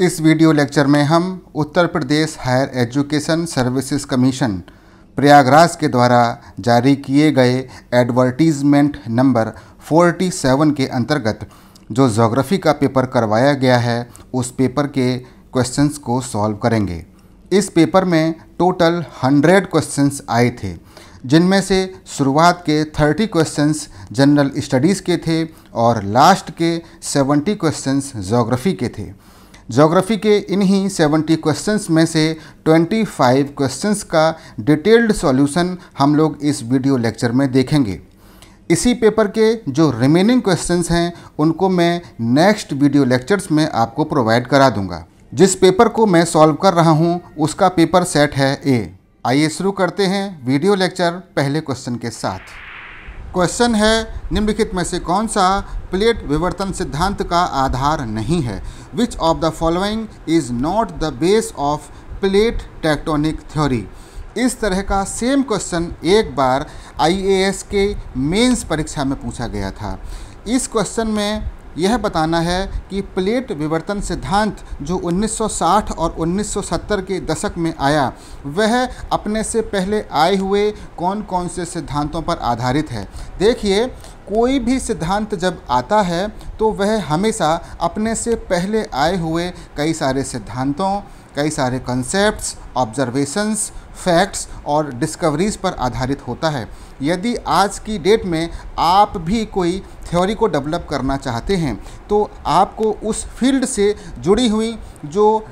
इस video lecture में हम Uttar Pradesh higher education services commission Prayagraj के द्वारा जारी किए गए एडवर्टीज़मेंट नंबर 47 के अंतर्गत जो ज्योग्राफी का पेपर करवाया गया है उस पेपर के क्वेश्चंस को सॉल्व करेंगे। इस पेपर में टोटल 100 क्वेश्चंस आए थे, जिनमें से शुरुआत के 30 क्वेश्चंस जनरल स्टडीज़ के थे और लास्ट के 70 क्वेश्चंस ज्योग्राफी के थे। ज्योग्राफी के इन्हीं 70 क्वेश्चंस में से 25 क्वेश्चंस का डिटेल्ड सॉल्यूशन हम लोग इस वीडियो लेक्चर में देखेंगे। इसी पेपर के जो रिमेनिंग क्वेश्चंस हैं उनको मैं नेक्स्ट वीडियो लेक्चर्स में आपको प्रोवाइड करा दूंगा। जिस पेपर को मैं सॉल्व कर रहा हूं उसका पेपर सेट है ए। आइए शुरू करते हैं वीडियो लेक्चर पहले क्वेश्चन के साथ। क्वेश्चन है, निम्नलिखित में से कौन सा प्लेट विवर्तन सिद्धांत का आधार नहीं है? विच of the following is not the base of plate tectonic theory? इस तरह का सेम क्वेश्चन एक बार आईएएस के मेंस परीक्षा में पूछा गया था। इस क्वेश्चन में यह बताना है कि प्लेट विवर्तन सिद्धांत जो 1960 और 1970 के दशक में आया वह अपने से पहले आए हुए कौन कौन से सिद्धांतों पर आधारित है। देखिए, कोई भी सिद्धांत जब आता है तो वह हमेशा अपने से पहले आए हुए कई सारे सिद्धांतों, कई सारे कंसेप्ट्स, ऑब्जर्वेशंस, फैक्ट्स और डिस्कवरीज पर आधारित होता है। यदि आज की डेट में आप भी कोई थ्योरी को डेवलप करना चाहते हैं तो आपको उस फील्ड से जुड़ी हुई जो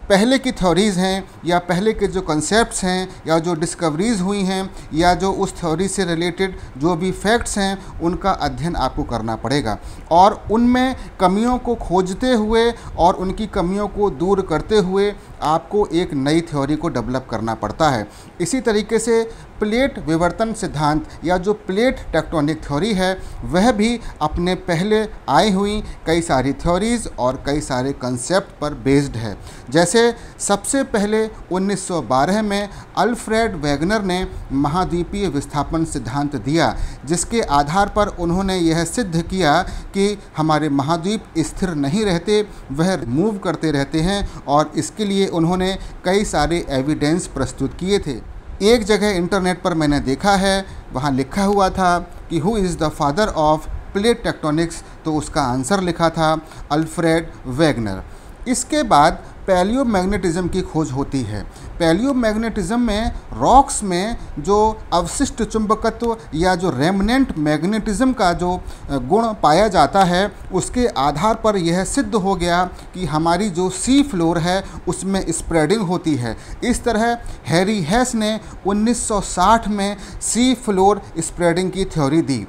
पहले की थ्योरीज़ हैं या पहले के जो कंसेप्ट्स हैं या जो डिस्कवरीज़ हुई हैं या जो उस थ्योरी से रिलेटेड जो भी फैक्ट्स हैं उनका अध्ययन आपको करना पड़ेगा और उनमें कमियों को खोजते हुए और उनकी कमियों को दूर करते हुए आपको एक नई थ्योरी को डेवलप करना पड़ता है। इसी तरीके से प्लेट विवर्तन सिद्धांत या जो प्लेट टेक्टोनिक थ्योरी है वह भी अपने पहले आई हुई कई सारी थ्योरीज़ और कई सारे कंसेप्ट पर बेस्ड है। जैसे सबसे पहले 1912 में अल्फ्रेड वेगनर ने महाद्वीपीय विस्थापन सिद्धांत दिया, जिसके आधार पर उन्होंने यह सिद्ध किया कि हमारे महाद्वीप स्थिर नहीं रहते, वह मूव करते रहते हैं और इसके लिए उन्होंने कई सारे एविडेंस प्रस्तुत किए थे। एक जगह इंटरनेट पर मैंने देखा है, वहाँ लिखा हुआ था कि who is the father of plate tectonics, तो उसका आंसर लिखा था अल्फ्रेड वेगनर। इसके बाद पैलियोमैग्नेटिज्म की खोज होती है। पैलियोमैग्नेटिज्म में रॉक्स में जो अवशिष्ट चुंबकत्व या जो रेमनेंट मैग्नेटिज्म का जो गुण पाया जाता है उसके आधार पर यह सिद्ध हो गया कि हमारी जो सी फ्लोर है उसमें स्प्रेडिंग होती है। इस तरह हैरी हेस ने 1960 में सी फ्लोर स्प्रेडिंग की थ्योरी दी।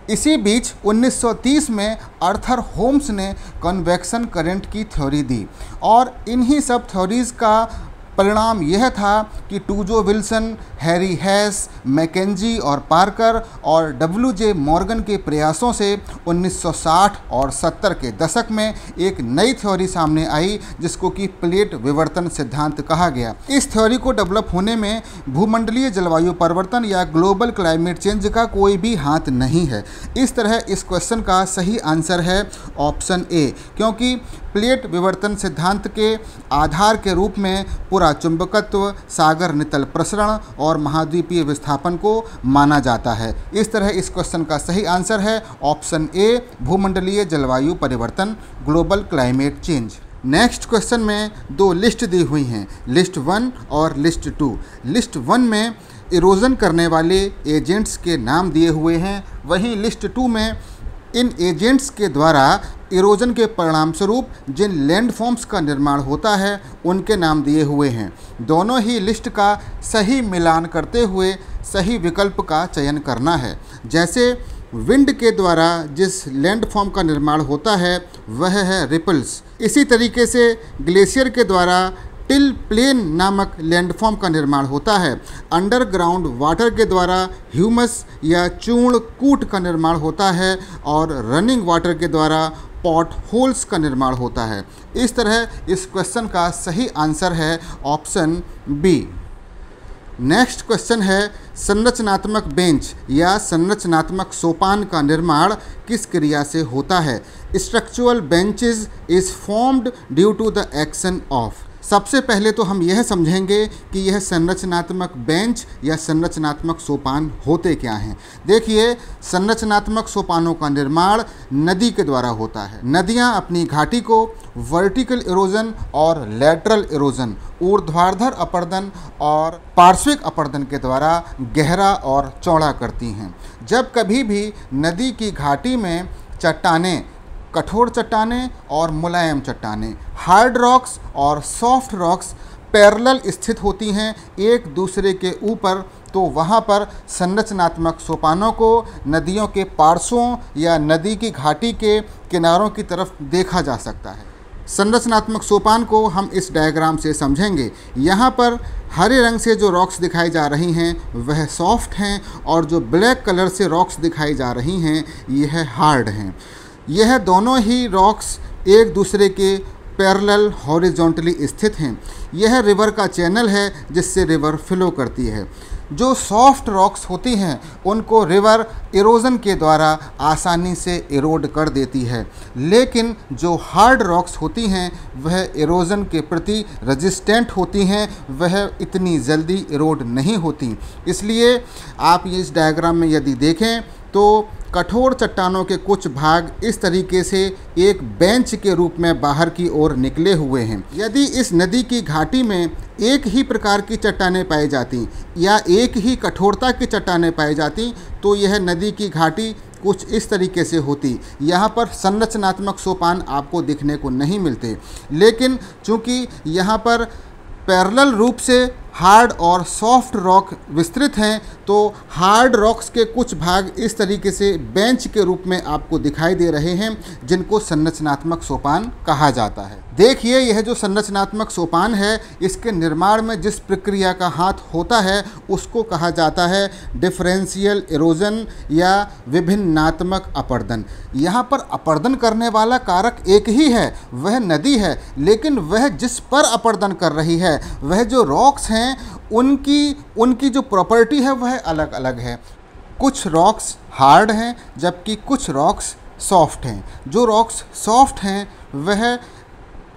इसी बीच 1930 में आर्थर होम्स ने कन्वेक्शन करंट की थ्योरी दी और इन्हीं सब थ्योरीज़ का परिणाम यह था कि Tuzo Wilson, Harry Hess, McKenzie और पार्कर और डब्ल्यू.जे. मॉर्गन के प्रयासों से 1960 और 70 के दशक में एक नई थ्योरी सामने आई जिसको कि प्लेट विवर्तन सिद्धांत कहा गया। इस थ्योरी को डेवलप होने में भूमंडलीय जलवायु परिवर्तन या ग्लोबल क्लाइमेट चेंज का कोई भी हाथ नहीं है। इस तरह इस क्वेश्चन का सही आंसर है ऑप्शन ए, क्योंकि प्लेट विवर्तन सिद्धांत के आधार के रूप में पूरा चुंबकत्व, सागर नितल प्रसरण और महाद्वीपीय विस्थापन को माना जाता है। इस तरह इस क्वेश्चन का सही आंसर है ऑप्शन ए, भूमंडलीय जलवायु परिवर्तन, global climate change. Next question में दो लिस्ट दी हुई हैं, लिस्ट 1 और लिस्ट 2। लिस्ट 1 में इरोजन करने वाले एजेंट्स के नाम दिए हुए हैं, वहीं लिस्ट 2 में इन एजेंट्स के द्वारा इरोजन के परिणाम स्वरूप जिन लैंडफॉर्म्स का निर्माण होता है उनके नाम दिए हुए हैं। दोनों ही लिस्ट का सही मिलान करते हुए सही विकल्प का चयन करना है। जैसे विंड के द्वारा जिस लैंडफॉर्म का निर्माण होता है वह है रिपल्स। इसी तरीके से ग्लेशियर के द्वारा टिल प्लेन नामक लैंडफॉर्म का निर्माण होता है। अंडरग्राउंड वाटर के द्वारा ह्यूमस या चूर्ण कूट का निर्माण होता है और रनिंग वाटर के द्वारा पॉट होल्स का निर्माण होता है। इस तरह इस क्वेश्चन का सही आंसर है ऑप्शन बी। नेक्स्ट क्वेश्चन है, संरचनात्मक बेंच या संरचनात्मक सोपान का निर्माण किस क्रिया से होता है? Structural benches is formed due to the action of. सबसे पहले तो हम यह समझेंगे कि यह संरचनात्मक बेंच या संरचनात्मक सोपान होते क्या हैं। देखिए, संरचनात्मक सोपानों का निर्माण नदी के द्वारा होता है। नदियां अपनी घाटी को वर्टिकल इरोजन और लैटरल इरोजन, ऊर्ध्वाधर अपरदन और पार्श्विक अपरदन के द्वारा गहरा और चौड़ा करती हैं। जब कभी भी नदी की घाटी में चट्टानें, कठोर चट्टानें और मुलायम चट्टानें, हार्ड रॉक्स और सॉफ्ट रॉक्स पैरेलल स्थित होती हैं एक दूसरे के ऊपर, तो वहाँ पर संरचनात्मक सोपानों को नदियों के पार्श्वों या नदी की घाटी के किनारों की तरफ देखा जा सकता है। संरचनात्मक सोपान को हम इस डायग्राम से समझेंगे। यहाँ पर हरे रंग से जो रॉक्स दिखाई जा रही हैं वह सॉफ्ट हैं और जो ब्लैक कलर से रॉक्स दिखाई जा रही हैं यह हार्ड हैं। यह दोनों ही रॉक्स एक दूसरे के पैरेलल हॉरिजॉन्टली स्थित हैं। यह रिवर का चैनल है जिससे रिवर फ्लो करती है। जो सॉफ्ट रॉक्स होती हैं उनको रिवर इरोजन के द्वारा आसानी से इरोड कर देती है, लेकिन जो हार्ड रॉक्स होती हैं वह इरोजन के प्रति रेजिस्टेंट होती हैं, वह इतनी जल्दी इरोड नहीं होती। इसलिए आप इस डायग्राम में यदि देखें तो कठोर चट्टानों के कुछ भाग इस तरीके से एक बेंच के रूप में बाहर की ओर निकले हुए हैं। यदि इस नदी की घाटी में एक ही प्रकार की चट्टानें पाई जाती या एक ही कठोरता की चट्टानें पाई जाती तो यह नदी की घाटी कुछ इस तरीके से होती। यहाँ पर संरचनात्मक सोपान आपको दिखने को नहीं मिलते, लेकिन चूँकि यहाँ पर पैरेलल रूप से हार्ड और सॉफ्ट रॉक विस्तृत हैं तो हार्ड रॉक्स के कुछ भाग इस तरीके से बेंच के रूप में आपको दिखाई दे रहे हैं, जिनको संरचनात्मक सोपान कहा जाता है। देखिए, यह जो संरचनात्मक सोपान है इसके निर्माण में जिस प्रक्रिया का हाथ होता है उसको कहा जाता है डिफरेंशियल इरोजन या विभिन्नात्मक अपरदन। यहाँ पर अपरदन करने वाला कारक एक ही है, वह नदी है, लेकिन वह जिस पर अपरदन कर रही है वह जो रॉक्स हैं उनकी जो प्रॉपर्टी है वह अलग अलग है। कुछ रॉक्स हार्ड हैं जबकि कुछ रॉक्स सॉफ्ट हैं। जो रॉक्स सॉफ्ट हैं वह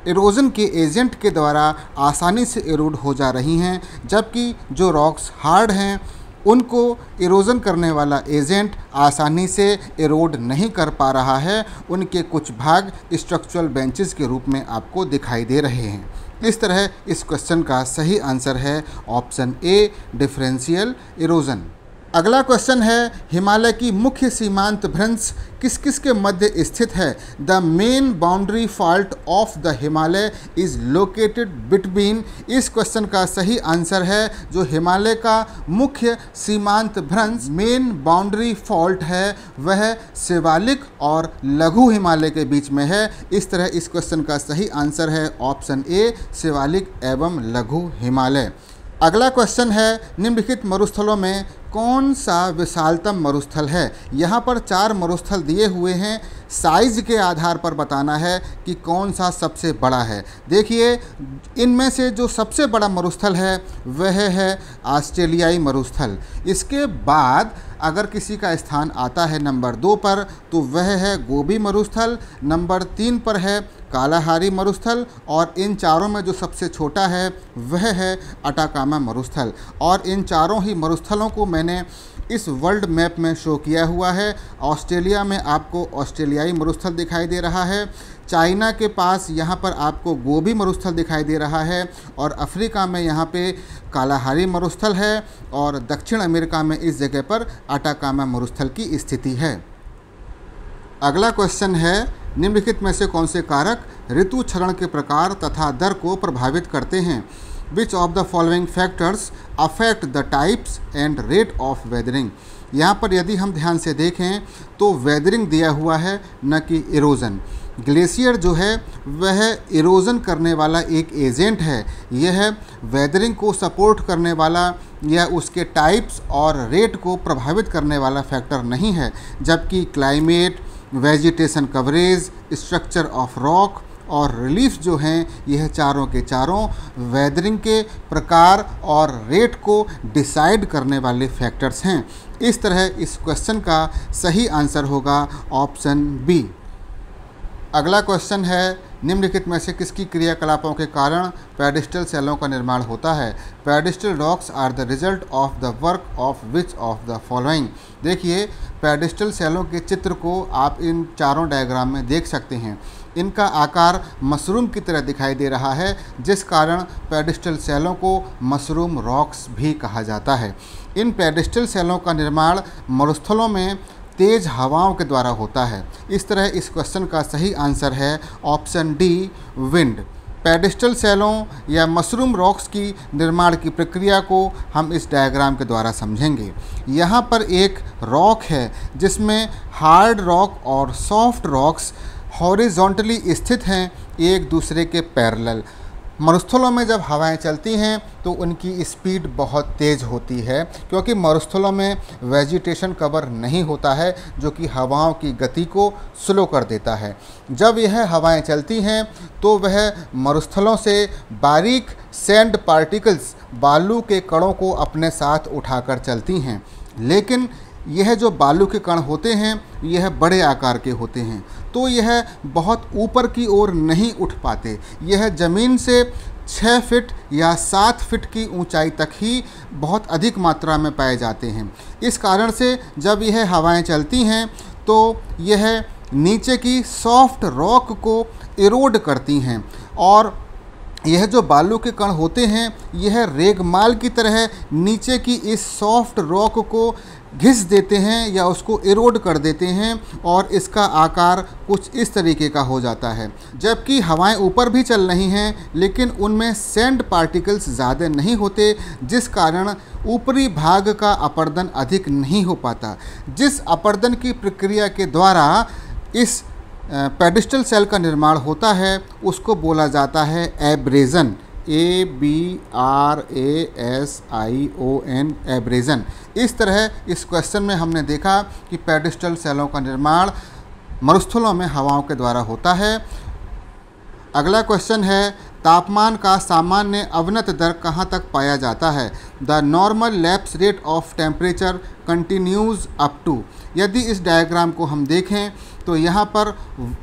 इरोजन के एजेंट के द्वारा आसानी से इरोड हो जा रही हैं, जबकि जो रॉक्स हार्ड हैं उनको इरोजन करने वाला एजेंट आसानी से इरोड नहीं कर पा रहा है। उनके कुछ भाग स्ट्रक्चरल बेंचेस के रूप में आपको दिखाई दे रहे हैं। इस तरह इस क्वेश्चन का सही आंसर है ऑप्शन ए, डिफरेंशियल इरोजन। अगला क्वेश्चन है, हिमालय की मुख्य सीमांत भ्रंश किस किस के मध्य स्थित है? The main boundary fault of the Himalaya is located between. इस क्वेश्चन का सही आंसर है जो हिमालय का मुख्य सीमांत भ्रंश मेन बाउंड्री फॉल्ट है वह शिवालिक और लघु हिमालय के बीच में है। इस तरह इस क्वेश्चन का सही आंसर है ऑप्शन ए, शिवालिक एवं लघु हिमालय। अगला क्वेश्चन है, निम्नलिखित मरुस्थलों में कौन सा विशालतम मरुस्थल है? यहाँ पर 4 मरुस्थल दिए हुए हैं, साइज के आधार पर बताना है कि कौन सा सबसे बड़ा है। देखिए, इनमें से जो सबसे बड़ा मरुस्थल है वह है ऑस्ट्रेलियाई मरुस्थल। इसके बाद अगर किसी का स्थान आता है नंबर 2 पर तो वह है गोबी मरुस्थल, नंबर 3 पर है कालाहारी मरुस्थल और इन चारों में जो सबसे छोटा है वह है अटाकामा मरुस्थल। और इन चारों ही मरुस्थलों को मैंने इस वर्ल्ड मैप में शो किया हुआ है। ऑस्ट्रेलिया में आपको ऑस्ट्रेलियाई मरुस्थल दिखाई दे रहा है, चाइना के पास यहाँ पर आपको गोबी मरुस्थल दिखाई दे रहा है और अफ्रीका में यहाँ पे कालाहारी मरुस्थल है और दक्षिण अमेरिका में इस जगह पर अटाकामा मरुस्थल की स्थिति है। अगला क्वेश्चन है, निम्नलिखित में से कौन से कारक ऋतु क्षरण के प्रकार तथा दर को प्रभावित करते हैं? Which of the following factors affect the types and rate of weathering? यहाँ पर यदि हम ध्यान से देखें तो वेदरिंग दिया हुआ है न कि इरोजन। ग्लेशियर जो है वह इरोजन करने वाला एक एजेंट है, यह वेदरिंग को सपोर्ट करने वाला या उसके टाइप्स और रेट को प्रभावित करने वाला फैक्टर नहीं है। जबकि climate, vegetation coverage, structure of rock और रिलीफ जो हैं यह चारों के चारों वेदरिंग के प्रकार और रेट को डिसाइड करने वाले फैक्टर्स हैं। इस तरह इस क्वेश्चन का सही आंसर होगा ऑप्शन बी। अगला क्वेश्चन है, निम्नलिखित में से किसकी क्रियाकलापों के कारण पेडिस्टल सेलों का निर्माण होता है? Pedestal rocks are the result of the work of which of the following. देखिए, पेडिस्टल सेलों के चित्र को आप इन चारों डायग्राम में देख सकते हैं। इनका आकार मशरूम की तरह दिखाई दे रहा है, जिस कारण पेडिस्टल सेलों को मशरूम रॉक्स भी कहा जाता है। इन पेडिस्टल सेलों का निर्माण मरुस्थलों में तेज हवाओं के द्वारा होता है। इस तरह इस क्वेश्चन का सही आंसर है ऑप्शन डी, विंड। पेडिस्टल सेलों या मशरूम रॉक्स की निर्माण की प्रक्रिया को हम इस डायग्राम के द्वारा समझेंगे। यहाँ पर एक रॉक है जिसमें हार्ड रॉक और सॉफ्ट रॉक्स हॉरिजॉन्टली स्थित हैं, एक दूसरे के पैरेलल। मरुस्थलों में जब हवाएं चलती हैं तो उनकी स्पीड बहुत तेज़ होती है, क्योंकि मरुस्थलों में वेजिटेशन कवर नहीं होता है, जो कि हवाओं की गति को स्लो कर देता है। जब यह हवाएं चलती हैं तो वह मरुस्थलों से बारीक सैंड पार्टिकल्स, बालू के कणों को अपने साथ उठाकर चलती हैं। लेकिन यह जो बालू के कण होते हैं यह बड़े आकार के होते हैं, तो यह बहुत ऊपर की ओर नहीं उठ पाते। यह ज़मीन से 6 फीट या 7 फीट की ऊंचाई तक ही बहुत अधिक मात्रा में पाए जाते हैं। इस कारण से जब यह हवाएं चलती हैं तो यह नीचे की सॉफ्ट रॉक को इरोड करती हैं, और यह जो बालू के कण होते हैं यह रेगमाल की तरह नीचे की इस सॉफ्ट रॉक को घिस देते हैं या उसको इरोड कर देते हैं, और इसका आकार कुछ इस तरीके का हो जाता है। जबकि हवाएं ऊपर भी चल रही हैं लेकिन उनमें सैंड पार्टिकल्स ज़्यादा नहीं होते, जिस कारण ऊपरी भाग का अपर्दन अधिक नहीं हो पाता। जिस अपर्दन की प्रक्रिया के द्वारा इस पेडिस्टल सेल का निर्माण होता है उसको बोला जाता है एब्रेजन, ABRASION, एब्रेजन। इस तरह इस क्वेश्चन में हमने देखा कि पेडिस्टल सेलों का निर्माण मरुस्थलों में हवाओं के द्वारा होता है। अगला क्वेश्चन है, तापमान का सामान्य अवनत दर कहाँ तक पाया जाता है? The normal lapse rate of temperature continues up to. यदि इस डायग्राम को हम देखें तो यहाँ पर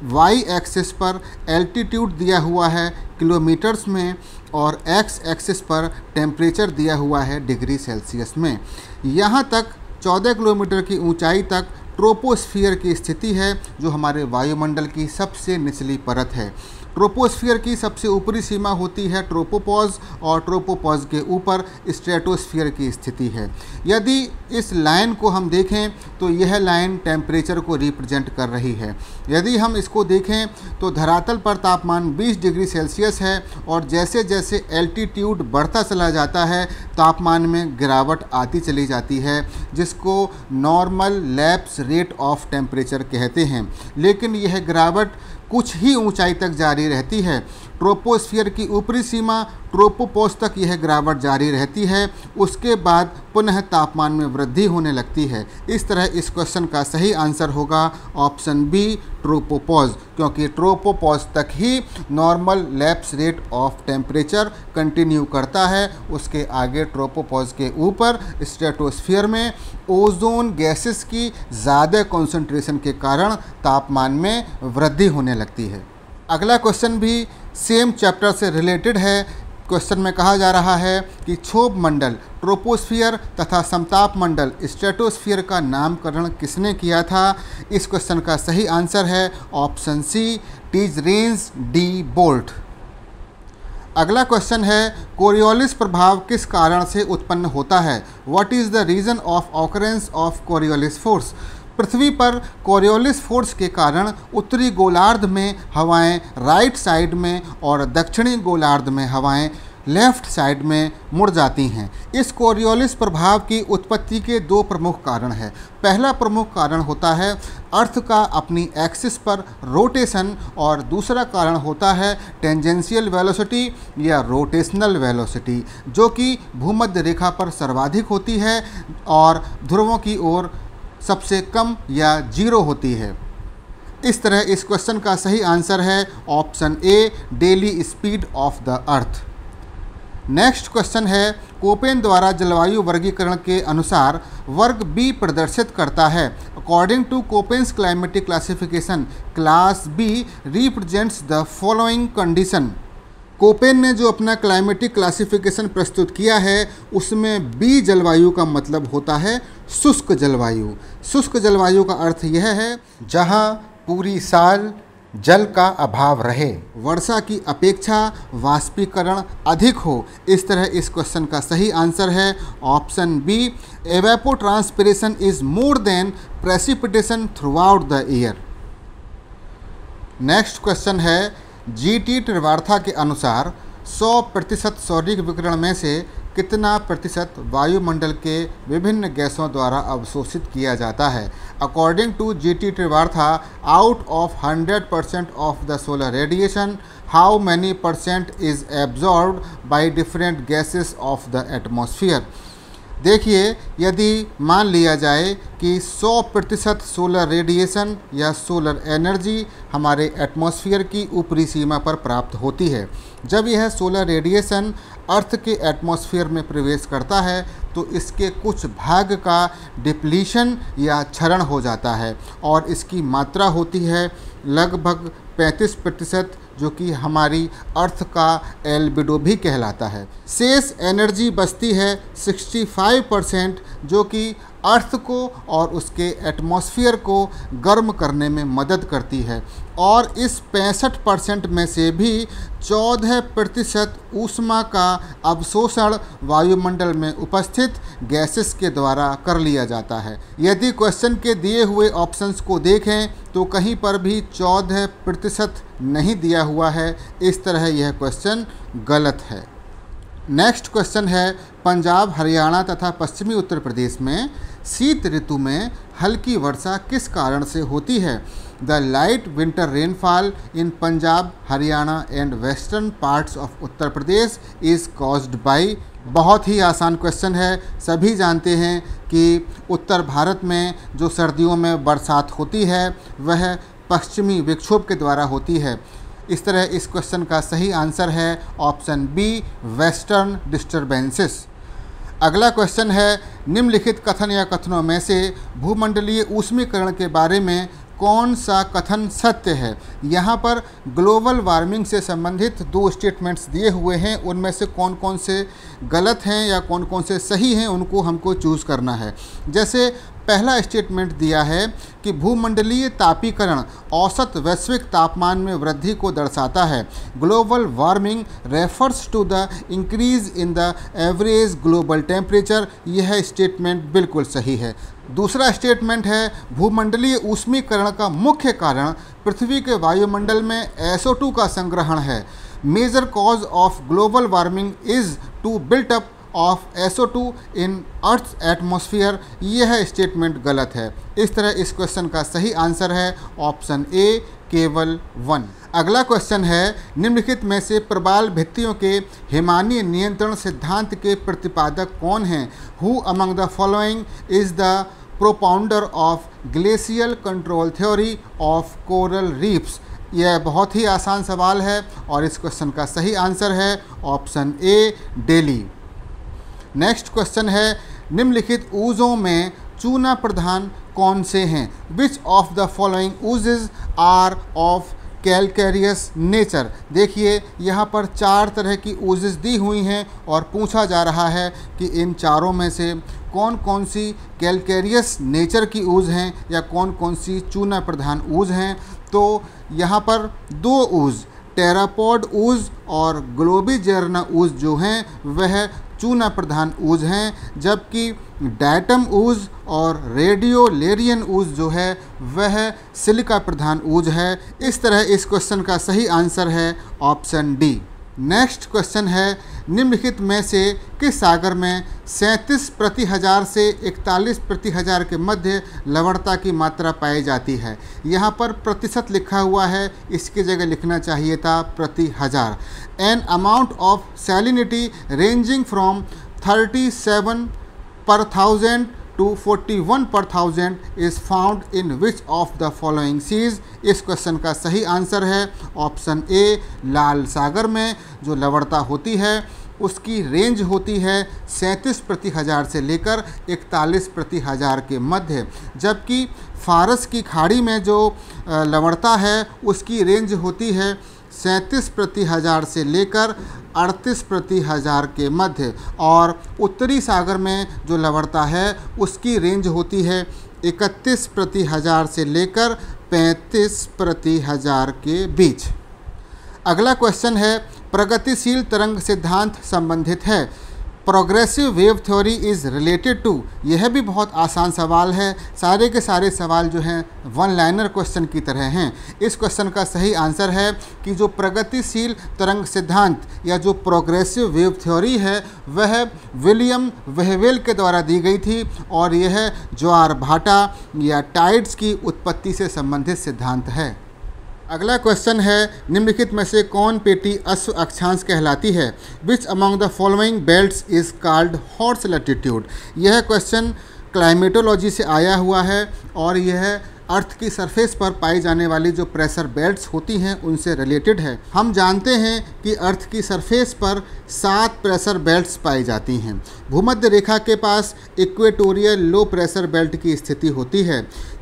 वाई एक्सिस पर एल्टीट्यूड दिया हुआ है किलोमीटर्स में, और एक्स एक्सिस पर टेम्परेचर दिया हुआ है डिग्री सेल्सियस में। यहाँ तक 14 किलोमीटर की ऊंचाई तक ट्रोपोस्फियर की स्थिति है, जो हमारे वायुमंडल की सबसे निचली परत है। ट्रोपोस्फियर की सबसे ऊपरी सीमा होती है ट्रोपोपॉज, और ट्रोपोपॉज के ऊपर स्ट्रेटोस्फियर की स्थिति है। यदि इस लाइन को हम देखें तो यह लाइन टेम्परेचर को रिप्रेजेंट कर रही है। यदि हम इसको देखें तो धरातल पर तापमान 20 डिग्री सेल्सियस है, और जैसे जैसे एल्टीट्यूड बढ़ता चला जाता है तापमान में गिरावट आती चली जाती है, जिसको normal lapse rate of temperature कहते हैं। लेकिन यह गिरावट कुछ ही ऊंचाई तक जारी रहती है। ट्रोपोस्फियर की ऊपरी सीमा ट्रोपोपॉज तक यह गिरावट जारी रहती है, उसके बाद पुनः तापमान में वृद्धि होने लगती है। इस तरह इस क्वेश्चन का सही आंसर होगा ऑप्शन बी, ट्रोपोपॉज, क्योंकि ट्रोपोपॉज तक ही normal lapse rate of temperature continue करता है। उसके आगे ट्रोपोपॉज के ऊपर स्ट्रेटोस्फियर में ओजोन गैसेस की ज़्यादा कॉन्सेंट्रेशन के कारण तापमान में वृद्धि होने लगती है। अगला क्वेश्चन भी सेम चैप्टर से रिलेटेड है। क्वेश्चन में कहा जा रहा है कि क्षोभ मंडल ट्रोपोस्फियर तथा समताप मंडल स्ट्रेटोस्फियर का नामकरण किसने किया था? इस क्वेश्चन का सही आंसर है option C, Teisserenc de Bort. अगला क्वेश्चन है, कोरियोलिस प्रभाव किस कारण से उत्पन्न होता है? What is the reason of occurrence of Coriolis force? पृथ्वी पर कोरियोलिस फोर्स के कारण उत्तरी गोलार्ध में हवाएं राइट साइड में और दक्षिणी गोलार्ध में हवाएं लेफ्ट साइड में मुड़ जाती हैं। इस कोरियोलिस प्रभाव की उत्पत्ति के 2 प्रमुख कारण हैं। पहला प्रमुख कारण होता है अर्थ का अपनी एक्सिस पर रोटेशन, और दूसरा कारण होता है टेंजेंशियल वेलोसिटी या रोटेशनल वेलोसिटी, जो कि भूमध्य रेखा पर सर्वाधिक होती है और ध्रुवों की ओर सबसे कम या जीरो होती है। इस तरह इस क्वेश्चन का सही आंसर है option A, daily speed of the earth. Next question है, कोपेन द्वारा जलवायु वर्गीकरण के अनुसार वर्ग बी प्रदर्शित करता है। According to Koppen's climatic classification, class B represents the following condition. Koppen ने जो अपना क्लाइमेटिक क्लासिफिकेशन प्रस्तुत किया है उसमें बी जलवायु का मतलब होता है शुष्क जलवायु। शुष्क जलवायु का अर्थ यह है जहां पूरी साल जल का अभाव रहे, वर्षा की अपेक्षा वाष्पीकरण अधिक हो। इस तरह इस क्वेश्चन का सही आंसर है option B, evapotranspiration is more than precipitation throughout the year. Next question है, जीटी त्रिवार्था के अनुसार 100% सौरिक विकिरण में से कितना प्रतिशत वायुमंडल के विभिन्न गैसों द्वारा अवशोषित किया जाता है। According to GT Trewartha, out of 100% of the solar radiation, how many percent is absorbed by different gases of the atmosphere. देखिए, यदि मान लिया जाए कि 100% सोलर रेडिएशन या सोलर एनर्जी हमारे एटमॉस्फेयर की ऊपरी सीमा पर प्राप्त होती है, जब यह सोलर रेडिएशन अर्थ के एटमॉस्फेयर में प्रवेश करता है तो इसके कुछ भाग का डिप्लीशन या क्षरण हो जाता है और इसकी मात्रा होती है लगभग 35%, जो कि हमारी अर्थ का एल्बिडो भी कहलाता है। शेष एनर्जी बचती है 65%, जो कि अर्थ को और उसके एटमॉस्फेयर को गर्म करने में मदद करती है और इस 65% में से भी 14% ऊष्मा का अवशोषण वायुमंडल में उपस्थित गैसेस के द्वारा कर लिया जाता है। यदि क्वेश्चन के दिए हुए ऑप्शंस को देखें तो कहीं पर भी 14% नहीं दिया हुआ है, इस तरह यह क्वेश्चन गलत है। नेक्स्ट क्वेश्चन है, पंजाब, हरियाणा तथा पश्चिमी उत्तर प्रदेश में शीत ऋतु में हल्की वर्षा किस कारण से होती है। The light winter rainfall in Punjab, Haryana and western parts of Uttar Pradesh is caused by. बहुत ही आसान क्वेश्चन है। सभी जानते हैं कि उत्तर भारत में जो सर्दियों में बरसात होती है वह पश्चिमी विक्षोभ के द्वारा होती है। इस तरह इस क्वेश्चन का सही आंसर है ऑप्शन बी, वेस्टर्न डिस्टर्बेंसेस। अगला क्वेश्चन है, निम्नलिखित कथन या कथनों में से भूमंडलीय ऊष्मीकरण के बारे में कौन सा कथन सत्य है। यहाँ पर ग्लोबल वार्मिंग से संबंधित 2 स्टेटमेंट्स दिए हुए हैं, उनमें से कौन कौन से गलत हैं या कौन कौन से सही हैं उनको हमको चूज़ करना है। जैसे पहला स्टेटमेंट दिया है कि भूमंडलीय तापीकरण औसत वैश्विक तापमान में वृद्धि को दर्शाता है। Global warming refers to the increase in the average global temperature. यह स्टेटमेंट बिल्कुल सही है। दूसरा स्टेटमेंट है, भूमंडलीय ऊष्मीकरण का मुख्य कारण पृथ्वी के वायुमंडल में SO2 का संग्रहण है। Major cause of global warming is to built up of SO2 in earth atmosphere. यह स्टेटमेंट गलत है। इस तरह इस क्वेश्चन का सही आंसर है ऑप्शन ए, केवल 1। अगला क्वेश्चन है, निम्नलिखित में से प्रबाल भित्तियों के हिमानीय नियंत्रण सिद्धांत के प्रतिपादक कौन हैं। Who among the following is the propounder of glacial control theory of coral reefs. यह बहुत ही आसान सवाल है और इस क्वेश्चन का सही आंसर है option A, daily. Next question है, निम्नलिखित ऊज़ों में चूना प्रधान कौन से हैं। Which of the following oozes are of calcareous nature. देखिए, यहाँ पर 4 तरह की ऊजेज दी हुई हैं और पूछा जा रहा है कि इन चारों में से कौन कौन सी कैलकेरियस नेचर की ऊज हैं या कौन कौन सी चूना प्रधान ऊज हैं। तो यहाँ पर 2 ऊज, टेरापॉड ऊज और ग्लोबिजेरना ऊज जो हैं वह चूना प्रधान ऊज हैं, जबकि डायटम ऊज और रेडियोलेरियन ऊज जो है वह सिलिका प्रधान ऊज है। इस तरह इस क्वेश्चन का सही आंसर है ऑप्शन डी। नेक्स्ट क्वेश्चन है, निम्नलिखित में से किस सागर में 37 प्रति हज़ार से 41 प्रति हज़ार के मध्य लवणता की मात्रा पाई जाती है। यहाँ पर प्रतिशत लिखा हुआ है, इसकी जगह लिखना चाहिए था प्रति हज़ार। An amount of salinity ranging from 37 per 1000 to 41 per thousand is found in which of the following seas? इस क्वेश्चन का सही आंसर है ऑप्शन ए, लाल सागर में जो लवणता होती है उसकी रेंज होती है 37 प्रति हज़ार से लेकर 41 प्रति हज़ार के मध्य, जबकि फारस की खाड़ी में जो लवणता है उसकी रेंज होती है 37 प्रति हज़ार से लेकर 38 प्रति हज़ार के मध्य, और उत्तरी सागर में जो लवणता है उसकी रेंज होती है 31 प्रति हज़ार से लेकर 35 प्रति हज़ार के बीच। अगला क्वेश्चन है प्रगतिशील तरंग सिद्धांत संबंधित है। Progressive wave theory is related to, यह भी बहुत आसान सवाल है। सारे के सारे सवाल जो हैं वन लाइनर क्वेश्चन की तरह हैं। इस क्वेश्चन का सही आंसर है कि जो प्रगतिशील तरंग सिद्धांत या जो प्रोग्रेसिव वेव थ्योरी है वह विलियम वेहवेल के द्वारा दी गई थी, और यह ज्वार भाटा या टाइड्स की उत्पत्ति से संबंधित सिद्धांत है। अगला क्वेश्चन है निम्नलिखित में से कौन पेटी अश्व अक्षांश कहलाती है? Which among the following belts is called horse latitude. यह क्वेश्चन क्लाइमेटोलॉजी से आया हुआ है और यह अर्थ की सरफेस पर पाई जाने वाली जो प्रेशर बेल्ट्स होती हैं उनसे रिलेटेड है। हम जानते हैं कि अर्थ की सरफेस पर 7 प्रेशर बेल्ट्स पाई जाती हैं। भूमध्य रेखा के पास इक्वेटोरियल लो प्रेशर बेल्ट की स्थिति होती है।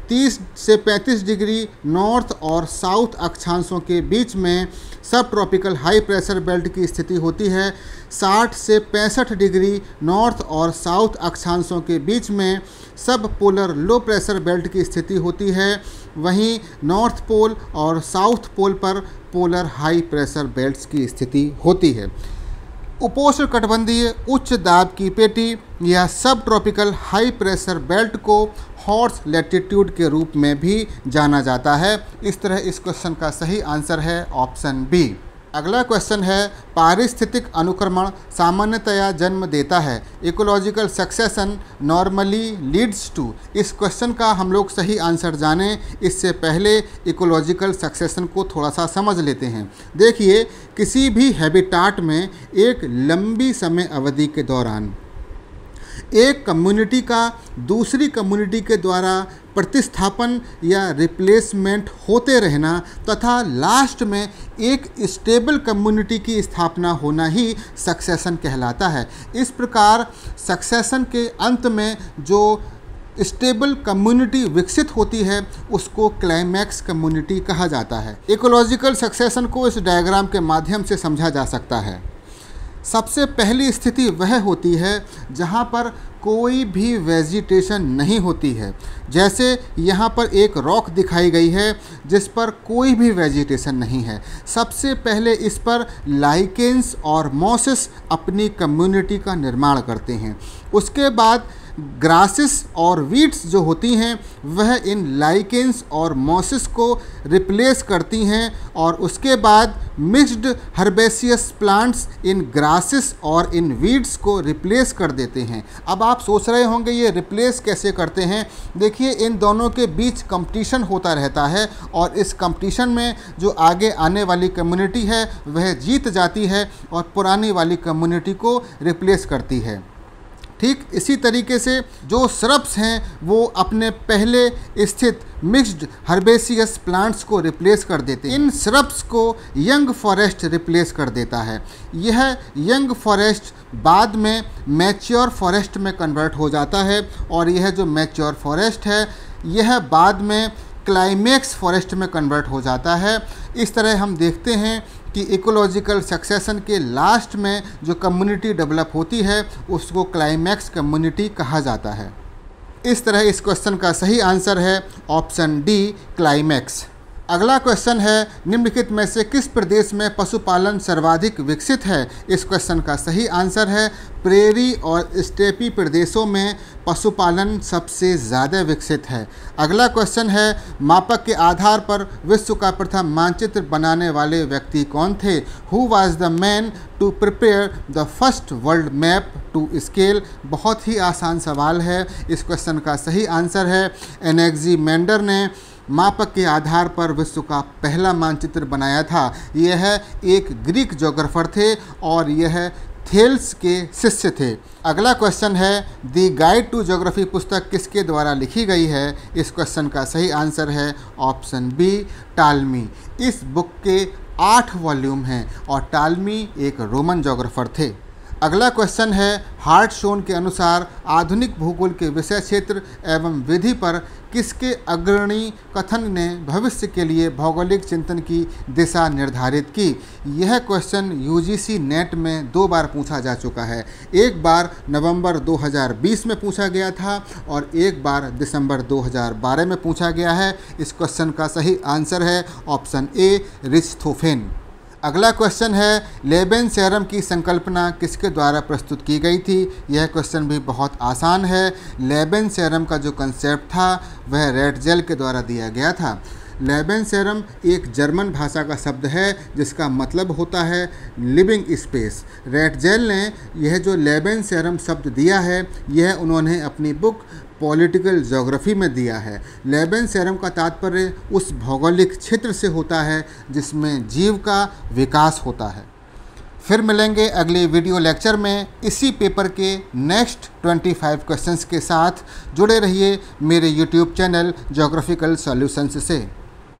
30 से 35 डिग्री नॉर्थ और साउथ अक्षांशों के बीच में सब ट्रॉपिकल हाई प्रेशर बेल्ट की स्थिति होती है। 60 से 65 डिग्री नॉर्थ और साउथ अक्षांशों के बीच में सब पोलर लो प्रेशर बेल्ट की स्थिति होती है। वहीं नॉर्थ पोल और साउथ पोल पर पोलर हाई प्रेशर बेल्ट्स की स्थिति होती है। उपोष्णकटिबंधीय उच्च दाब की पेटी या सब ट्रॉपिकल हाई प्रेशर बेल्ट को हॉर्स लैटिट्यूड के रूप में भी जाना जाता है। इस तरह इस क्वेश्चन का सही आंसर है ऑप्शन बी। अगला क्वेश्चन है पारिस्थितिक अनुक्रमण सामान्यतया जन्म देता है। Ecological succession normally leads to. इस क्वेश्चन का हम लोग सही आंसर जानें इससे पहले इकोलॉजिकल सक्सेशन को थोड़ा सा समझ लेते हैं। देखिए, किसी भी हैबिटाट में एक लंबी समय अवधि के दौरान एक कम्युनिटी का दूसरी कम्युनिटी के द्वारा प्रतिस्थापन या रिप्लेसमेंट होते रहना तथा लास्ट में एक स्टेबल कम्युनिटी की स्थापना होना ही सक्सेशन कहलाता है। इस प्रकार सक्सेशन के अंत में जो स्टेबल कम्युनिटी विकसित होती है उसको क्लाइमैक्स कम्युनिटी कहा जाता है। इकोलॉजिकल सक्सेशन को इस डायग्राम के माध्यम से समझा जा सकता है। सबसे पहली स्थिति वह होती है जहाँ पर कोई भी वेजिटेशन नहीं होती है। जैसे यहाँ पर एक रॉक दिखाई गई है जिस पर कोई भी वेजिटेशन नहीं है। सबसे पहले इस पर लाइकेंस और मॉसेस अपनी कम्युनिटी का निर्माण करते हैं। उसके बाद ग्रासेस और वीड्स जो होती हैं वह इन लाइकेंस और मॉसेस को रिप्लेस करती हैं, और उसके बाद mixed herbaceous plants in grasses और इन वीड्स को रिप्लेस कर देते हैं। अब आप सोच रहे होंगे ये रिप्लेस कैसे करते हैं। देखिए, इन दोनों के बीच कंपटीशन होता रहता है और इस कंपटीशन में जो आगे आने वाली कम्युनिटी है वह जीत जाती है और पुरानी वाली कम्युनिटी को रिप्लेस करती है। ठीक इसी तरीके से जो श्रब्स हैं वो अपने पहले स्थित मिक्स्ड हर्बेसियस प्लांट्स को रिप्लेस कर देते हैं। इन श्रब्स को यंग फॉरेस्ट रिप्लेस कर देता है। यह यंग फॉरेस्ट बाद में मैच्योर फॉरेस्ट में कन्वर्ट हो जाता है, और यह जो मैच्योर फॉरेस्ट है यह बाद में क्लाइमैक्स फॉरेस्ट में कन्वर्ट हो जाता है। इस तरह हम देखते हैं कि इकोलॉजिकल सक्सेशन के लास्ट में जो कम्युनिटी डेवलप होती है उसको क्लाइमैक्स कम्युनिटी कहा जाता है। इस तरह इस क्वेश्चन का सही आंसर है ऑप्शन डी, क्लाइमैक्स। अगला क्वेश्चन है निम्नलिखित में से किस प्रदेश में पशुपालन सर्वाधिक विकसित है? इस क्वेश्चन का सही आंसर है प्रेरी और स्टेपी प्रदेशों में पशुपालन सबसे ज़्यादा विकसित है। अगला क्वेश्चन है मापक के आधार पर विश्व का प्रथम मानचित्र बनाने वाले व्यक्ति कौन थे? Who was the man to prepare the first world map to scale? बहुत ही आसान सवाल है। इस क्वेश्चन का सही आंसर है एनेक्सिमेंडर ने मापक के आधार पर विश्व का पहला मानचित्र बनाया था। यह एक ग्रीक ज्योग्राफर थे और यह थेल्स के शिष्य थे। अगला क्वेश्चन है द गाइड टू ज्योग्राफी पुस्तक किसके द्वारा लिखी गई है? इस क्वेश्चन का सही आंसर है ऑप्शन बी, टालमी। इस बुक के 8 वॉल्यूम हैं और टालमी एक रोमन ज्योग्राफर थे। अगला क्वेश्चन है हार्टशोन के अनुसार आधुनिक भूगोल के विषय क्षेत्र एवं विधि पर किसके अग्रणी कथन ने भविष्य के लिए भौगोलिक चिंतन की दिशा निर्धारित की? यह क्वेश्चन यूजीसी नेट में 2 बार पूछा जा चुका है। एक बार नवंबर 2020 में पूछा गया था और एक बार दिसंबर 2012 में पूछा गया है। इस क्वेश्चन का सही आंसर है ऑप्शन ए, रिच्थोफेन। अगला क्वेश्चन है लेबेन थ्योरम की संकल्पना किसके द्वारा प्रस्तुत की गई थी? यह क्वेश्चन भी बहुत आसान है। लेबेन थ्योरम का जो कंसेप्ट था वह रेटजेल के द्वारा दिया गया था। लेबेन थ्योरम एक जर्मन भाषा का शब्द है जिसका मतलब होता है लिविंग स्पेस। रेटजेल ने यह जो लेबेन थ्योरम शब्द दिया है यह उन्होंने अपनी बुक पॉलिटिकल ज्योग्राफी में दिया है। लेबेन थ्योरम का तात्पर्य उस भौगोलिक क्षेत्र से होता है जिसमें जीव का विकास होता है। फिर मिलेंगे अगले वीडियो लेक्चर में इसी पेपर के नेक्स्ट 25 क्वेश्चंस के साथ। जुड़े रहिए मेरे यूट्यूब चैनल ज्योग्राफिकल सॉल्यूशंस से।